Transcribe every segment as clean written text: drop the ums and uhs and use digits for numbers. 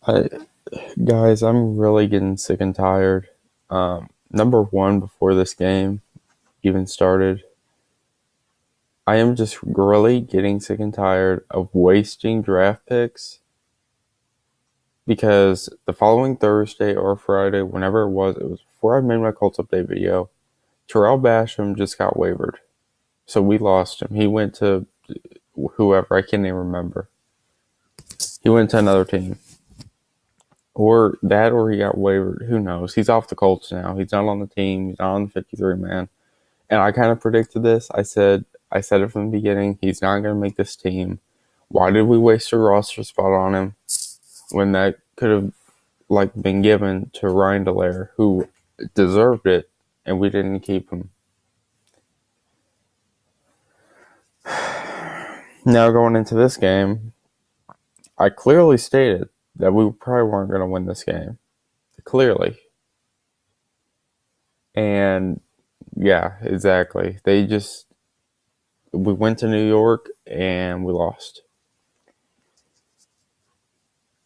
I, guys, I'm really getting sick and tired. Number one, before this game even started, I am just really getting sick and tired of wasting draft picks because the following Thursday or Friday, whenever it was before I made my Colts update video, Terrell Basham just got waived. So we lost him. He went to whoever, I can't even remember. He went to another team. Or that, or he got waived. Who knows? He's off the Colts now. He's not on the team. He's not on the 53 man. And I kind of predicted this. I said it from the beginning. He's not going to make this team. Why did we waste a roster spot on him when that could have been given to Ryan Delaire, who deserved it, and we didn't keep him? Now going into this game, I clearly stated that we probably weren't going to win this game. Clearly. And yeah, exactly. We went to New York and we lost.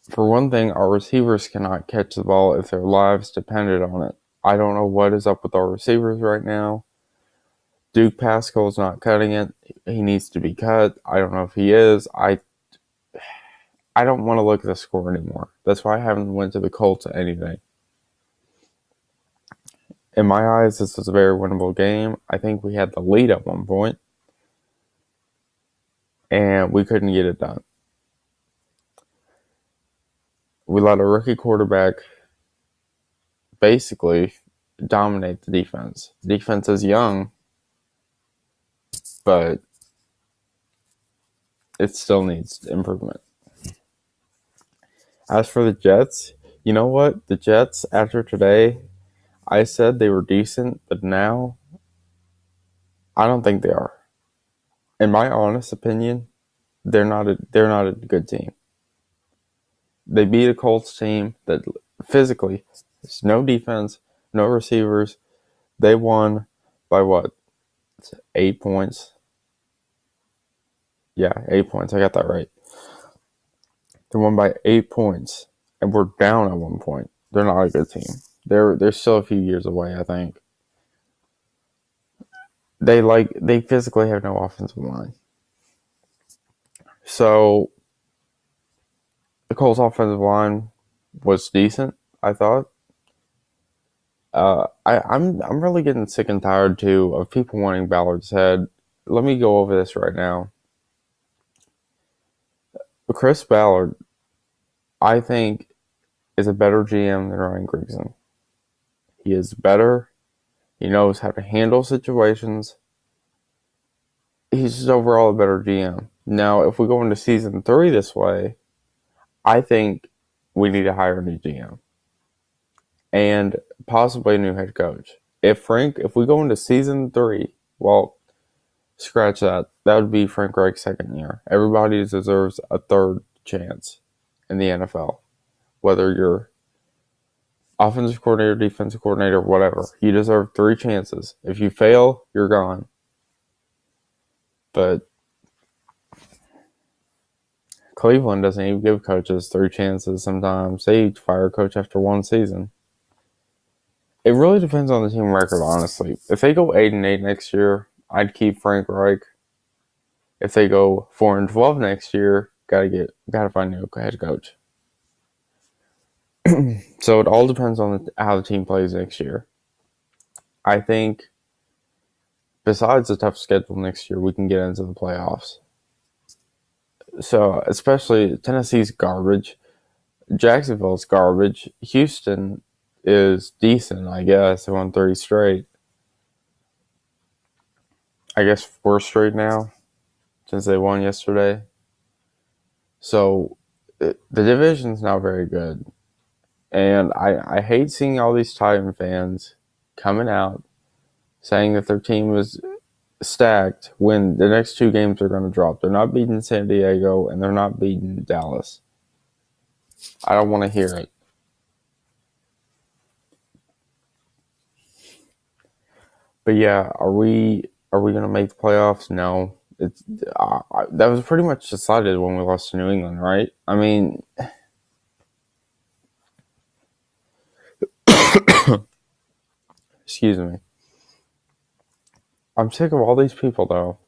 For one thing, our receivers cannot catch the ball if their lives depended on it. I don't know what is up with our receivers right now. Duke Pascal's not cutting it. He needs to be cut. I don't know if he is. I don't want to look at the score anymore. That's why I haven't went to the Colts at anything. In my eyes, this was a very winnable game. I think we had the lead at one point, and we couldn't get it done. We let a rookie quarterback basically dominate the defense. The defense is young, but it still needs improvement. As for the Jets, you know what? The Jets, after today, I said they were decent, but now I don't think they are. In my honest opinion, they're not a good team. They beat a Colts team that physically has no defense, no receivers. They won by what? 8 points. Yeah, 8 points. I got that right. They won by 8 points, and we're down at one point. They're not a good team. They're still a few years away, I think. They physically have no offensive line. So the Colts offensive line was decent, I thought. I'm really getting sick and tired too of people wanting Ballard's head. Let me go over this right now. Chris Ballard, I think, is a better GM than Ryan Grigson. He is better. He knows how to handle situations. He's just overall a better GM. Now, if we go into season 3 this way, I think we need to hire a new GM and possibly a new head coach. If we go into season 3, well, scratch that. That would be Frank Reich's second year. Everybody deserves a third chance in the NFL. Whether you're offensive coordinator, defensive coordinator, whatever. You deserve 3 chances. If you fail, you're gone. But Cleveland doesn't even give coaches 3 chances sometimes. They fire a coach after 1 season. It really depends on the team record, honestly. If they go 8-8 next year, I'd keep Frank Reich. If they go 4-12 next year, gotta find a new head coach. So it all depends on how the team plays next year. I think besides the tough schedule next year, we can get into the playoffs. So especially Tennessee's garbage. Jacksonville's garbage. Houston is decent, I guess. They won 3 straight. I guess 4 straight now since they won yesterday. So the division's not very good. And I hate seeing all these Titan fans coming out saying that their team is stacked when the next 2 games are going to drop. They're not beating San Diego and they're not beating Dallas. I don't want to hear it. But yeah, are we going to make the playoffs? No. That was pretty much decided when we lost to New England, right? I mean, Excuse me. I'm sick of all these people, though.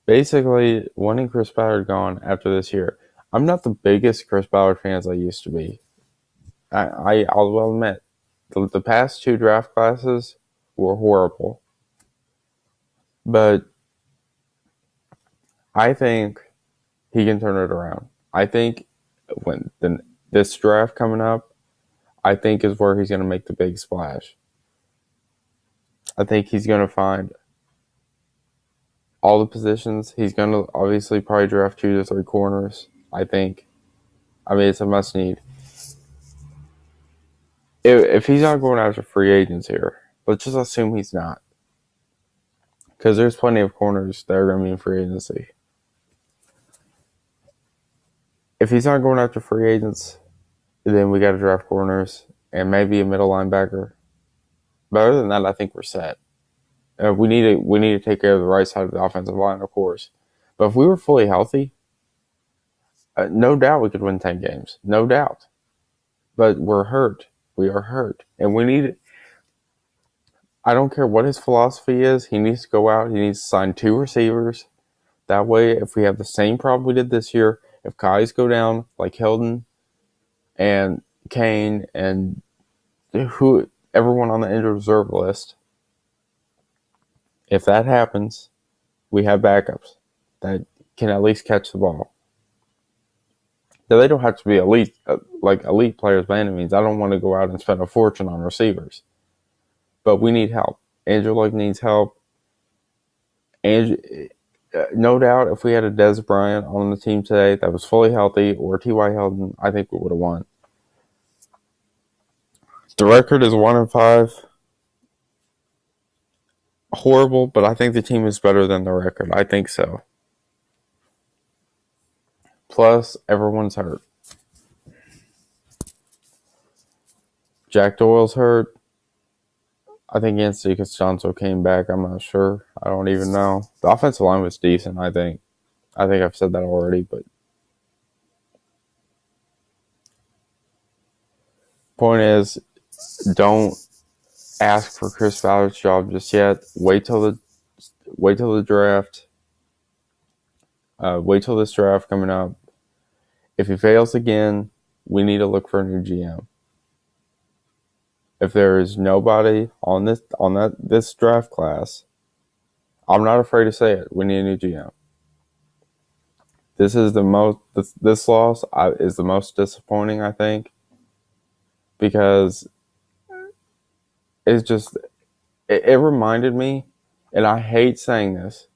Basically, wanting Chris Ballard gone after this year. I'm not the biggest Chris Ballard fan as I used to be. I'll admit, the past two draft classes were horrible. But I think he can turn it around. I think this draft coming up, I think is where he's going to make the big splash. I think he's going to find all the positions. He's going to obviously probably draft 2 to 3 corners. I mean, it's a must need. If he's not going after free agents here, let's just assume he's not. Because there's plenty of corners that are going to be in free agency. If he's not going after free agents, then we got to draft corners and maybe a middle linebacker. But other than that, I think we're set. We need to take care of the right side of the offensive line, of course. But if we were fully healthy, no doubt we could win 10 games. No doubt. But we're hurt. We are hurt. And we need it. I don't care what his philosophy is. He needs to go out. He needs to sign 2 receivers. That way, if we have the same problem we did this year, if guys go down like Hilton and Kane and everyone on the injured reserve list, if that happens, we have backups that can at least catch the ball. Now, they don't have to be elite players by any means. I don't want to go out and spend a fortune on receivers. But we need help. Andrew Luck needs help. And no doubt, if we had a Des Bryant on the team today that was fully healthy, or T.Y. Hilton, I think we would have won. The record is 1-5. Horrible, but I think the team is better than the record. I think so. Plus, everyone's hurt. Jack Doyle's hurt. I think Anthony Costanzo came back. I'm not sure. I don't even know. The offensive line was decent, I think. I think I've said that already, but point is, don't ask for Chris Ballard's job just yet. Wait till the draft. Wait till this draft coming up. If he fails again, we need to look for a new GM. If there is nobody on this draft class, I'm not afraid to say it. We need a new GM. This loss is the most disappointing, I think, because it reminded me, and I hate saying this,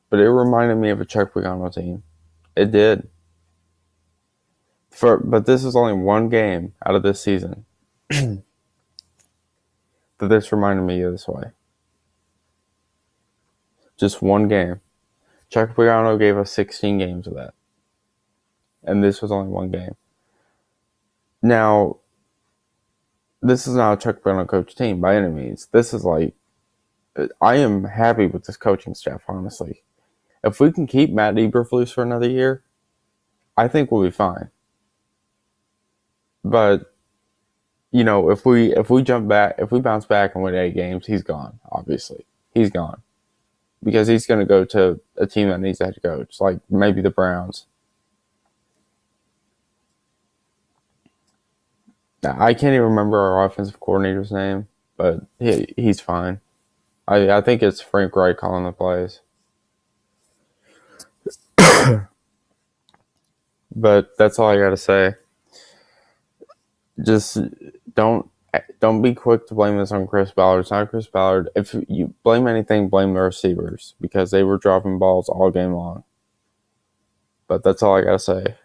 but it reminded me of a Chuck Pagano team. It did. But this is only one game out of this season that this reminded me of this way. Just one game. Chuck Pagano gave us 16 games of that. And this was only one game. Now, this is not a Chuck Pagano coach team by any means. This is I am happy with this coaching staff, honestly. If we can keep Matt Eberflus for another year, I think we'll be fine. But if we bounce back and win 8 games, he's gone. Obviously, he's gone because he's going to go to a team that needs a head coach, like maybe the Browns. I can't even remember our offensive coordinator's name, but he's fine. I think it's Frank Wright calling the plays. But that's all I got to say. Just don't be quick to blame this on Chris Ballard. It's not Chris Ballard. If you blame anything, blame the receivers because they were dropping balls all game long. But that's all I got to say.